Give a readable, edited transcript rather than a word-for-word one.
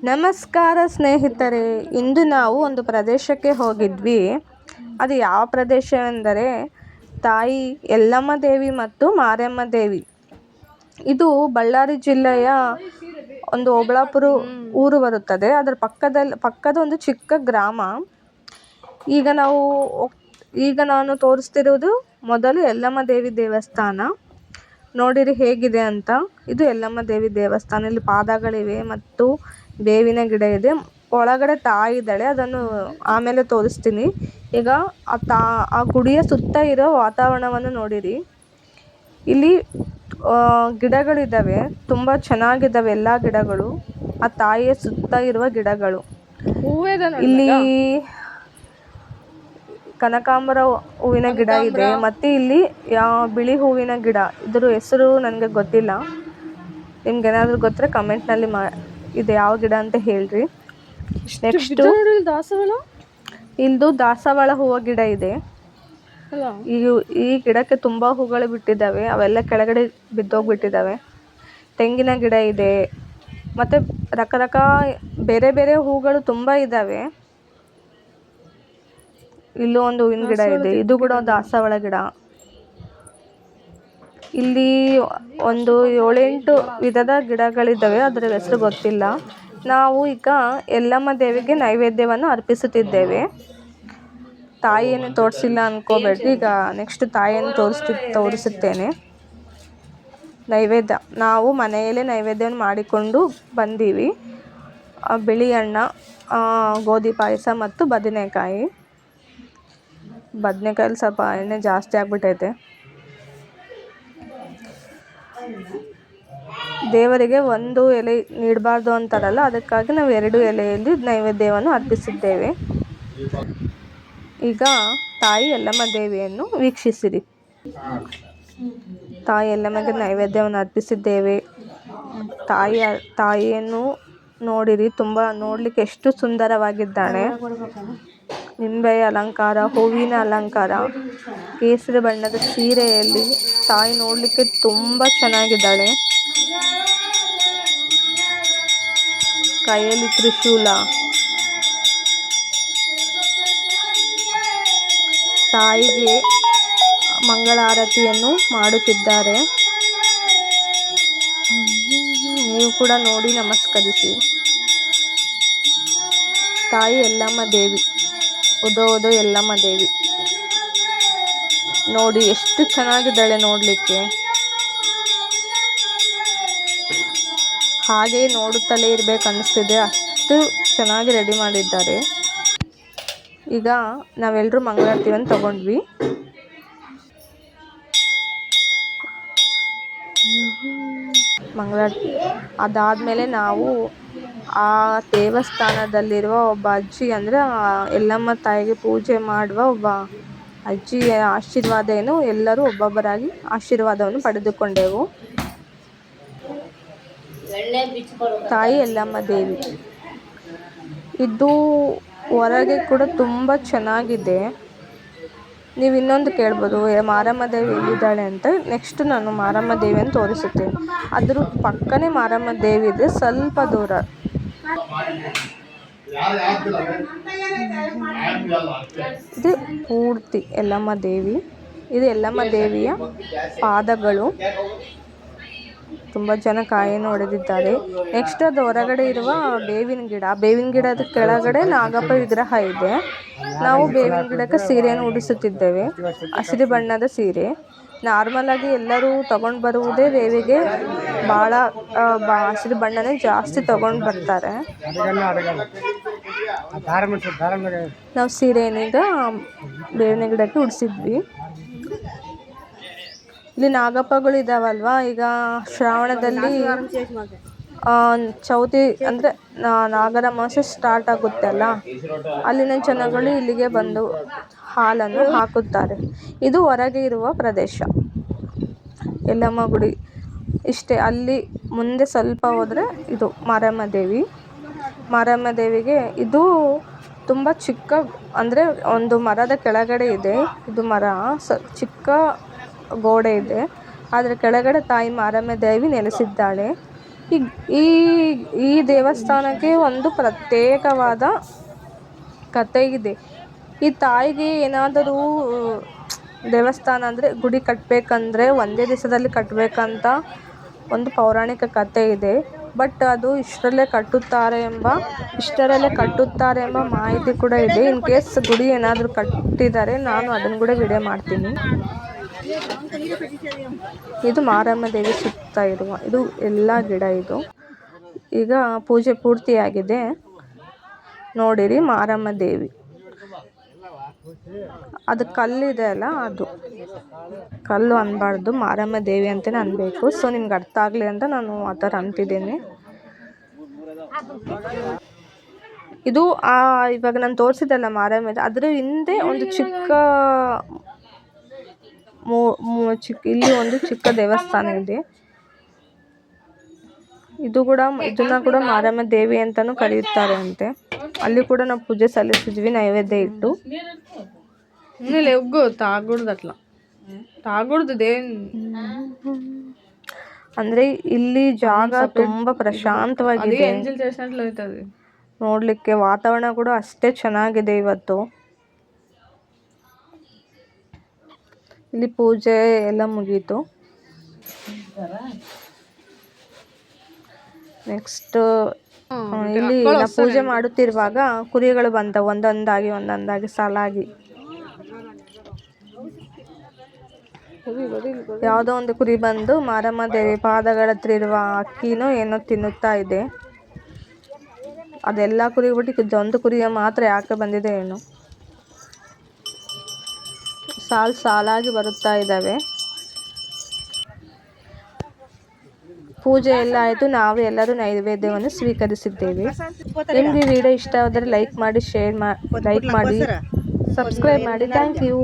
ನಮಸ್ಕಾರ ಸ್ನೇಹಿತರೆ, ಇಂದು ನಾವು ಒಂದು ಪ್ರದೇಶಕ್ಕೆ ಹೋಗಿದ್ವಿ. ಅದು ಯಾವ ಪ್ರದೇಶ ಎಂದರೆ ತಾಯಿ ಯಲ್ಲಮ್ಮ ದೇವಿ ಮತ್ತು ಮಾರಮ್ಮ ದೇವಿ. ಇದು ಬಳ್ಳಾರಿ ಜಿಲ್ಲೆಯ ಒಂದು ಓಬಳಾಪುರ ಊರು ಬರುತ್ತದೆ. ಅದರ ಪಕ್ಕದ ಒಂದು ಚಿಕ್ಕ ಗ್ರಾಮ. ಈಗ ನಾನು ತೋರಿಸ್ತಿರೋದು ಮೊದಲು ಯಲ್ಲಮ್ಮ ದೇವಿ ದೇವಸ್ಥಾನ. ನೋಡಿರಿ ಹೇಗಿದೆ ಅಂತ. ಇದು ಯಲ್ಲಮ್ಮ ದೇವಿ ದೇವಸ್ಥಾನ. ಇಲ್ಲಿ ಪಾದಗಳಿವೆ ಮತ್ತು ಬೇವಿನ ಗಿಡ ಇದೆ. ಒಳಗಡೆ ತಾಯಿ ಇದ್ದಾಳೆ, ಅದನ್ನು ಆಮೇಲೆ ತೋರಿಸ್ತೀನಿ. ಈಗ ಆ ಗುಡಿಯ ಸುತ್ತ ಇರೋ ವಾತಾವರಣವನ್ನು ನೋಡಿರಿ. ಇಲ್ಲಿ ಗಿಡಗಳಿದ್ದಾವೆ, ತುಂಬ ಚೆನ್ನಾಗಿದ್ದಾವೆ ಎಲ್ಲ ಗಿಡಗಳು. ಆ ತಾಯಿಯ ಸುತ್ತ ಇರುವ ಗಿಡಗಳು. ಇಲ್ಲಿ ಕನಕಾಂಬರ ಹೂವಿನ ಗಿಡ ಇದೆ ಮತ್ತು ಇಲ್ಲಿ ಬಿಳಿ ಹೂವಿನ ಗಿಡ. ಇದ್ರ ಹೆಸರು ನನಗೆ ಗೊತ್ತಿಲ್ಲ. ನಿಮ್ಗೇನಾದರೂ ಗೊತ್ತರೆ ಕಮೆಂಟ್ನಲ್ಲಿ ಇದು ಯಾವ ಗಿಡ ಅಂತ ಹೇಳ್ರಿ. ನೆಕ್ಸ್ಟ್ ಇಲ್ದು ದಾಸವಾಳ ಹೂವು ಗಿಡ ಇದೆ. ಈ ಗಿಡಕ್ಕೆ ತುಂಬ ಹೂಗಳು ಬಿಟ್ಟಿದ್ದಾವೆ, ಅವೆಲ್ಲ ಕೆಳಗಡೆ ಬಿದ್ದೋಗ್ಬಿಟ್ಟಿದ್ದಾವೆ. ತೆಂಗಿನ ಗಿಡ ಇದೆ ಮತ್ತು ಬೇರೆ ಬೇರೆ ಹೂಗಳು ತುಂಬ ಇದ್ದಾವೆ. ಇಲ್ಲೂ ಒಂದು ಹೂವಿನ ಗಿಡ ಇದೆ, ಇದು ಕೂಡ ದಾಸವಾಳ ಗಿಡ. ಇಲ್ಲಿ ಒಂದು 7-8 ವಿಧದ ಗಿಡಗಳಿದ್ದಾವೆ, ಅದರ ಹೆಸರು ಗೊತ್ತಿಲ್ಲ. ನಾವು ಈಗ ಯಲ್ಲಮ್ಮ ದೇವಿಗೆ ನೈವೇದ್ಯವನ್ನು ಅರ್ಪಿಸುತ್ತಿದ್ದೇವೆ. ತಾಯಿಯನ್ನು ತೋರಿಸಿಲ್ಲ ಅಂದ್ಕೋಬೇಡ್ರಿ. ಈಗ ನೆಕ್ಸ್ಟ್ ತಾಯಿಯನ್ನು ತೋರಿಸುತ್ತೇನೆ. ನೈವೇದ್ಯ ನಾವು ಮನೆಯಲ್ಲೇ ನೈವೇದ್ಯವನ್ನು ಮಾಡಿಕೊಂಡು ಬಂದೀವಿ. ಬಿಳಿ ಅನ್ನ, ಗೋಧಿ ಪಾಯಸ ಮತ್ತು ಬದನೆಕಾಯಲ್ಲಿ ಸ್ವಲ್ಪ ಎಣ್ಣೆ ಜಾಸ್ತಿ ಆಗಿಬಿಟ್ಟೈತೆ. ದೇವರಿಗೆ ಒಂದು ಎಲೆ ನೀಡಬಾರ್ದು ಅಂತಾರಲ್ಲ, ಅದಕ್ಕಾಗಿ ನಾವು 2 ಎಲೆಯಲ್ಲಿ ನೈವೇದ್ಯವನ್ನು ಅರ್ಪಿಸಿದ್ದೇವೆ. ಈಗ ತಾಯಿ ಯಲ್ಲಮ್ಮ ದೇವಿಯನ್ನು ವೀಕ್ಷಿಸಿರಿ. ತಾಯಿ ಯಲ್ಲಮ್ಮಗೆ ನೈವೇದ್ಯವನ್ನು ಅರ್ಪಿಸಿದ್ದೇವೆ. ತಾಯಿಯನ್ನು ನೋಡಿರಿ, ತುಂಬ ನೋಡಲಿಕ್ಕೆ ಎಷ್ಟು ಸುಂದರವಾಗಿದ್ದಾಳೆ. ನಿಂಬೆಯ ಅಲಂಕಾರ, ಹೂವಿನ ಅಲಂಕಾರ, ಕೇಸರಿ ಬಣ್ಣದ ಸೀರೆಯಲ್ಲಿ ತಾಯಿ ನೋಡಲಿಕ್ಕೆ ತುಂಬ ಚೆನ್ನಾಗಿದ್ದಾಳೆ. ಕೈಯಲ್ಲಿ ತ್ರಿಶೂಲ. ತಾಯಿಗೆ ಮಂಗಳಾರತಿಯನ್ನು ಮಾಡುತ್ತಿದ್ದಾರೆ. ನೀವು ಕೂಡ ನೋಡಿ ನಮಸ್ಕರಿಸಿ. ತಾಯಿ ಯಲ್ಲಮ್ಮ ದೇವಿ, ಉದೋ ಯಲ್ಲಮ್ಮ ದೇವಿ ನೋಡಿ ಎಷ್ಟು ಚೆನ್ನಾಗಿದ್ದಾಳೆ ನೋಡಲಿಕ್ಕೆ. ಹಾಗೆ ನೋಡುತ್ತಲೇ ಇರಬೇಕು ಅನ್ನಿಸ್ತಿದೆ, ಅಷ್ಟು ಚೆನ್ನಾಗಿ ರೆಡಿ ಮಾಡಿದ್ದಾರೆ. ಈಗ ನಾವೆಲ್ಲರೂ ಮಂಗಳಾರತಿಯನ್ನು ತಗೊಂಡ್ವಿ. ಮಂಗಳಾರತಿ ಅದಾದಮೇಲೆ ನಾವು ಆ ದೇವಸ್ಥಾನದಲ್ಲಿರುವ ಒಬ್ಬ ಅಜ್ಜಿ, ಅಂದರೆ ಯಲ್ಲಮ್ಮ ತಾಯಿಗೆ ಪೂಜೆ ಮಾಡುವ ಒಬ್ಬ ಅಜ್ಜಿಯ ಆಶೀರ್ವಾದ ಎಲ್ಲರೂ ಒಬ್ಬೊಬ್ಬರಾಗಿ ಆಶೀರ್ವಾದವನ್ನು ಪಡೆದುಕೊಂಡೆವು. ತಾಯಿ ಯಲ್ಲಮ್ಮ ದೇವಿ ಇದು ಹೊರಗೆ ಕೂಡ ತುಂಬ ಚೆನ್ನಾಗಿದೆ. ನೀವು ಇನ್ನೊಂದು ಕೇಳ್ಬೋದು, ಮಾರಮ್ಮ ದೇವಿ ಎಲ್ಲಿದ್ದಾಳೆ ಅಂತ. ನೆಕ್ಸ್ಟ್ ನಾನು ಮಾರಮ್ಮ ದೇವಿಯನ್ನು ತೋರಿಸುತ್ತೇನೆ. ಅದ್ರ ಪಕ್ಕನೇ ಮಾರಮ್ಮ ದೇವಿ ಇದೆ, ಸ್ವಲ್ಪ ದೂರ. ಇದು ಪೂರ್ತಿ ಯಲ್ಲಮ್ಮ ದೇವಿ. ಇದು ಯಲ್ಲಮ್ಮ ದೇವಿಯ ಪಾದಗಳು. ತುಂಬ ಜನ ಕಾಯನ್ನು ಹೊಡೆದಿದ್ದಾರೆ. ನೆಕ್ಸ್ಟ್ ಅದು ಹೊರಗಡೆ ಇರುವ ಬೇವಿನ ಗಿಡದ ಕೆಳಗಡೆ ನಾಗಪ್ಪ ವಿಗ್ರಹ ಇದೆ. ನಾವು ಬೇವಿನ ಗಿಡಕ್ಕೆ ಸೀರೆಯನ್ನು ಉಡಿಸುತ್ತಿದ್ದೇವೆ, ಹಸಿರು ಬಣ್ಣದ ಸೀರೆ. ನಾರ್ಮಲ್ ಆಗಿ ಎಲ್ಲರೂ ತಗೊಂಡು ಬರುವುದೇ ದೇವಿಗೆ ಭಾಳ ಹಸಿರು ಬಣ್ಣನೇ ಜಾಸ್ತಿ ತಗೊಂಡು ಬರ್ತಾರೆ. ನಾವು ಸೀರೆಯನ್ನೀಗ ಬೇವಿನ ಗಿಡಕ್ಕೆ ಉಡಿಸಿದ್ವಿ. ಇಲ್ಲಿ ನಾಗಪ್ಪಗಳು ಇದ್ದಾವಲ್ವ. ಈಗ ಶ್ರಾವಣದಲ್ಲಿ ಚೌತಿ ಅಂದರೆ ನಾಗರ ಮಾಸ ಸ್ಟಾರ್ಟ್ ಆಗುತ್ತೆ ಅಲ್ಲ, ಅಲ್ಲಿನ ಜನಗಳು ಇಲ್ಲಿಗೆ ಬಂದು ಹಾಲನ್ನು ಹಾಕುತ್ತಾರೆ. ಇದು ಹೊರಗೆ ಇರುವ ಪ್ರದೇಶ, ಯಲ್ಲಮ್ಮ ಗುಡಿ ಇಷ್ಟೇ. ಅಲ್ಲಿ ಮುಂದೆ ಸ್ವಲ್ಪ ಹೋದರೆ ಇದು ಮಾರಮ್ಮ ದೇವಿ. ಮಾರಮ್ಮ ದೇವಿಗೆ ಇದು ತುಂಬ ಚಿಕ್ಕ, ಅಂದರೆ ಒಂದು ಮರದ ಕೆಳಗಡೆ ಇದೆ. ಇದು ಮರ ಚಿಕ್ಕ ಗೋಡೆ ಇದೆ, ಅದರ ಕೆಳಗಡೆ ತಾಯಿ ಮಾರಮ್ಮ ದೇವಿ ನೆಲೆಸಿದ್ದಾಳೆ. ಈ ಈ ಈ ದೇವಸ್ಥಾನಕ್ಕೆ ಒಂದು ಪ್ರತ್ಯೇಕವಾದ ಕತೆ ಇದೆ. ಈ ತಾಯಿಗೆ ಏನಾದರೂ ದೇವಸ್ಥಾನ ಅಂದರೆ ಗುಡಿ ಕಟ್ಟಬೇಕಂದ್ರೆ ಒಂದೇ ದಿವಸದಲ್ಲಿ ಕಟ್ಟಬೇಕಂತ ಒಂದು ಪೌರಾಣಿಕ ಕತೆ ಇದೆ. ಬಟ್ ಅದು ಇಷ್ಟರಲ್ಲೇ ಕಟ್ಟುತ್ತಾರೆ ಎಂಬ ಮಾಹಿತಿ ಕೂಡ ಇದೆ. ಇನ್ ಕೇಸ್ ಗುಡಿ ಏನಾದರೂ ಕಟ್ಟಿದ್ದಾರೆ ನಾನು ಅದನ್ನು ಕೂಡ ವಿಡಿಯೋ ಮಾಡ್ತೀನಿ. ಇದು ಮಾರಮ್ಮ ದೇವಿ ಸುತ್ತ ಇರುವ ಇದು ಎಲ್ಲ ಗಿಡ. ಇದು ಈಗ ಪೂಜೆ ಪೂರ್ತಿಯಾಗಿದೆ. ನೋಡಿರಿ ಮಾರಮ್ಮ ದೇವಿ, ಅದು ಕಲ್ಲಿದೆ ಅಲ್ಲ, ಅದು ಕಲ್ಲು ಅನ್ಬಾರ್ದು, ಮಾರಮ್ಮ ದೇವಿ ಅಂತಲೇ ಅನ್ಬೇಕು. ಸೊ ನಿಮ್ಗೆ ಅರ್ಥ ಆಗಲಿ ಅಂತ ನಾನು ಆ ಥರ ಅಂತಿದ್ದೀನಿ. ಇದು ಇವಾಗ ನಾನು ತೋರಿಸಿದಲ್ಲ ಮಾರಮ್ಮ, ಅದರ ಹಿಂದೆ ಒಂದು ಇಲ್ಲಿ ಒಂದು ಚಿಕ್ಕ ದೇವಸ್ಥಾನ ಇದೆ. ಇದನ್ನ ಕೂಡ ಮಾರಮ್ಮ ದೇವಿ ಅಂತಾನೂ ಕರೆಯುತ್ತಾರೆ ಅಂತೆ. ಅಲ್ಲಿ ಕೂಡ ನಾವು ಪೂಜೆ ಸಲ್ಲಿಸಿದ್ವಿ ನೈವೇದ್ಯ ಇಟ್ಟು. ಅಂದ್ರೆ ಇಲ್ಲಿ ಜಾಗ ತುಂಬಾ ಪ್ರಶಾಂತವಾಗಿದೆ. ನೋಡ್ಲಿಕ್ಕೆ ವಾತಾವರಣ ಕೂಡ ಅಷ್ಟೇ ಚೆನ್ನಾಗಿದೆ. ಇವತ್ತು ಇಲ್ಲಿ ಪೂಜೆ ಎಲ್ಲ ಮುಗೀತು. ನೆಕ್ಸ್ಟ್ ಇಲ್ಲಿ ನಾವು ಪೂಜೆ ಮಾಡುತ್ತಿರುವಾಗ ಕುರಿಗಳು ಬಂದವು ಒಂದೊಂದಾಗಿ ಸಾಲಾಗಿ. ಯಾವುದೋ ಒಂದು ಕುರಿ ಬಂದು ಮಾರಮ್ಮ ದೇವಿ ಪಾದಗಳ ಹತ್ರ ಇರುವ ಅಕ್ಕಿನೋ ಏನೋ ತಿನ್ನುತ್ತಾ ಇದೆ. ಅದೆಲ್ಲ ಕುರಿ ಬಿಟ್ಟು ಒಂದು ಕುರಿಗೆ ಮಾತ್ರ ಯಾಕೆ ಬಂದಿದೆ ಏನು. ಸಾಲಾಗಿ ಬರುತ್ತಾ ಇದ್ದಾವೆ. ಪೂಜೆ ಎಲ್ಲ ಆಯಿತು. ನಾವು ಎಲ್ಲರೂ ನೈವೇದ್ಯವನ್ನು ಸ್ವೀಕರಿಸಿದ್ದೇವೆ. ನಿಮಗೆ ವಿಡಿಯೋ ಇಷ್ಟ ಆದರೆ ಲೈಕ್ ಮಾಡಿ, ಸಬ್ಸ್ಕ್ರೈಬ್ ಮಾಡಿ. Thank you.